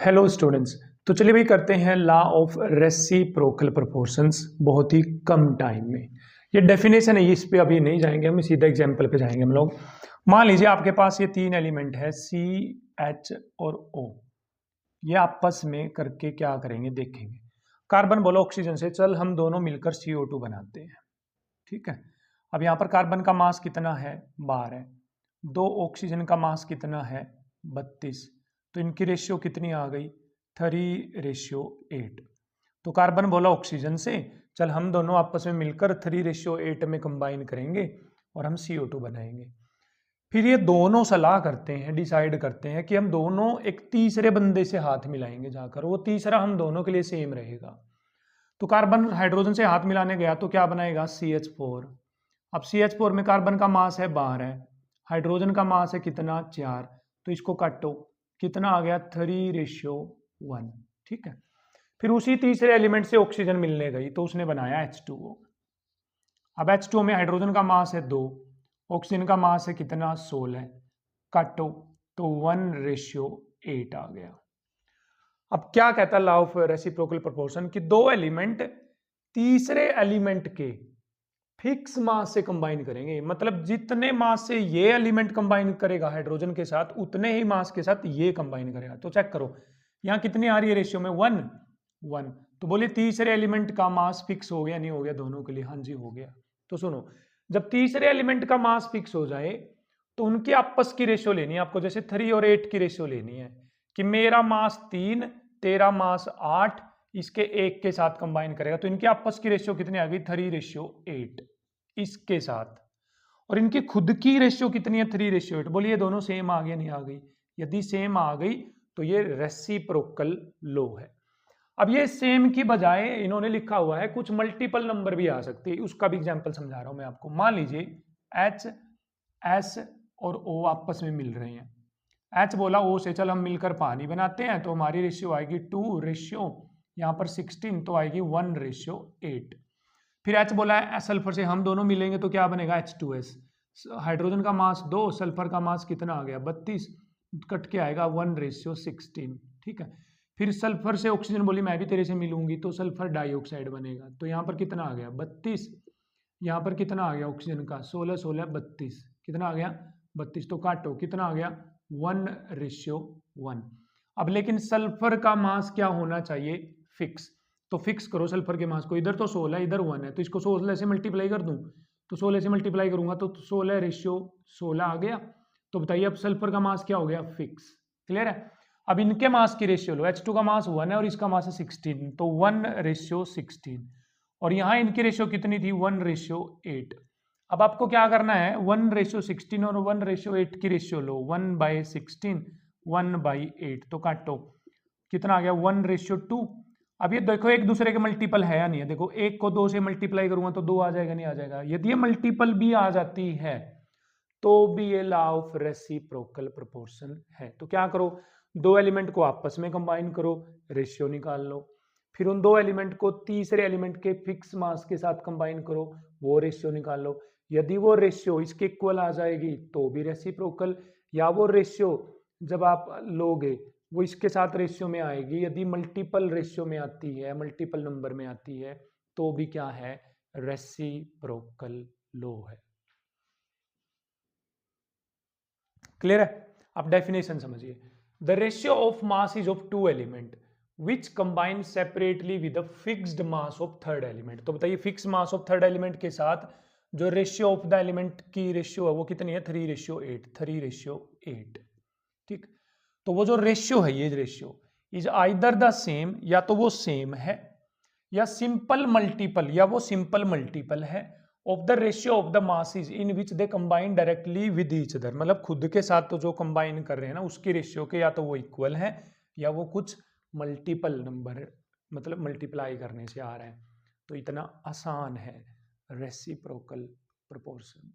Hello students. तो चलिए भाई करते हैं लॉ ऑफ रेसिप्रोकल प्रोपोर्शंस बहुत ही कम टाइम में। ये डेफिनेशन है, इस पे अभी नहीं जाएंगे, हम सीधा एग्जांपल पे जाएंगे हम लोग। मान लीजिए आपके पास ये तीन एलिमेंट है सी, एच और ओ। ये आपस में करके क्या करेंगे देखेंगे। कार्बन बोलो ऑक्सीजन से चल हम दोनों मिलकर CO2 बनाते हैं, ठीक है। अब यहाँ पर कार्बन का मास कितना है 12, दो ऑक्सीजन का मास कितना है 32, तो इनकी रेशियो कितनी आ गई 3:8। तो कार्बन बोला ऑक्सीजन से चल हम दोनों आपस में मिलकर 3:8 में कंबाइन करेंगे और हम CO2 बनाएंगे। फिर ये दोनों सलाह करते हैं, डिसाइड करते हैं कि हम दोनों एक तीसरे बंदे से हाथ मिलाएंगे जाकर, वो तीसरा हम दोनों के लिए सेम रहेगा। तो कार्बन हाइड्रोजन से हाथ मिलाने गया तो क्या बनाएगा CH4। अब CH4 में कार्बन का मास है 12, हाइड्रोजन का मास है कितना 4, तो इसको काटो कितना आ गया 3:1, ठीक है। फिर उसी तीसरे एलिमेंट से ऑक्सीजन मिलने गई तो उसने बनाया H2O। अब H2O में हाइड्रोजन का मास है 2, ऑक्सीजन का मास है कितना 16, काटो तो 1:8 आ गया। अब क्या कहता है लॉ ऑफ रेसिप्रोकल प्रोपोर्शन कि दो एलिमेंट तीसरे एलिमेंट के फिक्स मास से कंबाइन करेंगे, मतलब जितने मास से ये एलिमेंट कंबाइन करेगा हाइड्रोजन के साथ उतने ही मास के साथ ये कंबाइन करेगा। तो चेक करो यहां कितनी आ रही है रेशियो में 1:1। तो बोलिए तीसरे एलिमेंट का मास फिक्स हो गया नहीं हो गया दोनों के लिए? हाँ जी हो गया। तो सुनो, जब तीसरे एलिमेंट का मास फिक्स हो जाए तो उनकी आपस की रेशियो लेनी है आपको, जैसे 3 और 8 की रेशियो लेनी है कि मेरा मास 3 तेरा मास 8 इसके एक के साथ कंबाइन करेगा, तो इनकी आपस की रेशियो कितनी आ गई 3:8 इसके साथ। और इनकी खुद की रेशियो कितनी है 3:8। बोलिए दोनों सेम आ गया नहीं आ गई? यदि सेम आ गई तो ये रेसिप्रोकल लॉ है। अब ये सेम की बजाय इन्होंने लिखा हुआ है कुछ मल्टीपल नंबर भी आ सकती है, उसका भी एग्जांपल समझा रहा हूं मैं आपको। मान लीजिए H, S और O आपस में मिल रहे हैं। H बोला O से चल हम मिलकर पानी बनाते हैं, तो हमारी रेशियो आएगी 2, यहाँ पर 16 तो आएगी 1:8। फिर H बोला है सल्फर से हम दोनों मिलेंगे तो क्या बनेगा H2S। हाइड्रोजन का मास 2, सल्फर का मास कितना आ गया 32, कट के आएगा 1:16, ठीक है। फिर सल्फर से ऑक्सीजन बोली मैं भी तेरे से मिलूंगी तो सल्फर डाइऑक्साइड बनेगा, तो यहाँ पर कितना आ गया 32, यहाँ पर कितना आ गया ऑक्सीजन का 16 16 32, कितना आ गया 32, तो काटो कितना आ गया 1:1। अब लेकिन सल्फर का मास क्या होना चाहिए फिक्स, तो फिक्स करो सल्फर के मास को, इधर तो 16 इधर 1 है, तो इसको 16 से मल्टीप्लाई कर दूं, तो 16 से मल्टीप्लाई करूंगा तो 16:16 आ गया। तो बताइए अब सल्फर का मास क्या हो गया फिक्स। क्लियर है? अब इनके मास की रेशियो लो, H2 का मास 1 है और इसका मास है 16, तो 1:16। और यहां इनकी रेशियो कितनी थी 1:8। अब आपको क्या करना है 1:16 और 1:8 की रेशियो लो, 1/16 1/8, तो काटो कितना आ गया 1:2। अब ये देखो एक दूसरे के मल्टीपल है या नहीं है, देखो एक को 2 से मल्टीप्लाई करूंगा तो 2 आ जाएगा नहीं आ जाएगा? यदि ये मल्टीपल भी आ जाती है तो भी ये लॉ ऑफ रेसिप्रोकल प्रोपोर्शन है। तो क्या करो, दो एलिमेंट को आपस में कंबाइन करो, रेशियो निकाल लो। फिर उन दो एलिमेंट को तीसरे एलिमेंट के फिक्स मास के साथ कंबाइन करो, वो रेशियो निकाल लो। यदि वो रेशियो इसके इक्वल आ जाएगी तो भी रेसिप्रोकल, या वो रेशियो जब आप लोगे वो इसके साथ रेशियो में आएगी, यदि मल्टीपल रेशियो में आती है मल्टीपल नंबर में आती है तो भी क्या है रेसिप्रोकल लॉ है। क्लियर है? आप डेफिनेशन समझिए, the ratio of mass is of two element which combine separately with the fixed mass of third element. तो बताइए fix mass of third element के साथ जो रेशियो ऑफ द एलिमेंट की रेशियो है वो कितनी है 3:8, ठीक। तो वो जो रेशियो है ये ratio is either the same, या तो वो सेम है या सिंपल मल्टीपल, या वो सिंपल मल्टीपल है of the ratio of the masses in which they combine directly with each other. मतलब खुद के साथ तो जो कंबाइन कर रहे हैं ना उसकी रेशियो के या तो वो इक्वल है या वो कुछ मल्टीपल नंबर मतलब मल्टीप्लाई करने से आ रहे हैं। तो इतना आसान है रेसिप्रोकल प्रोपोर्शन।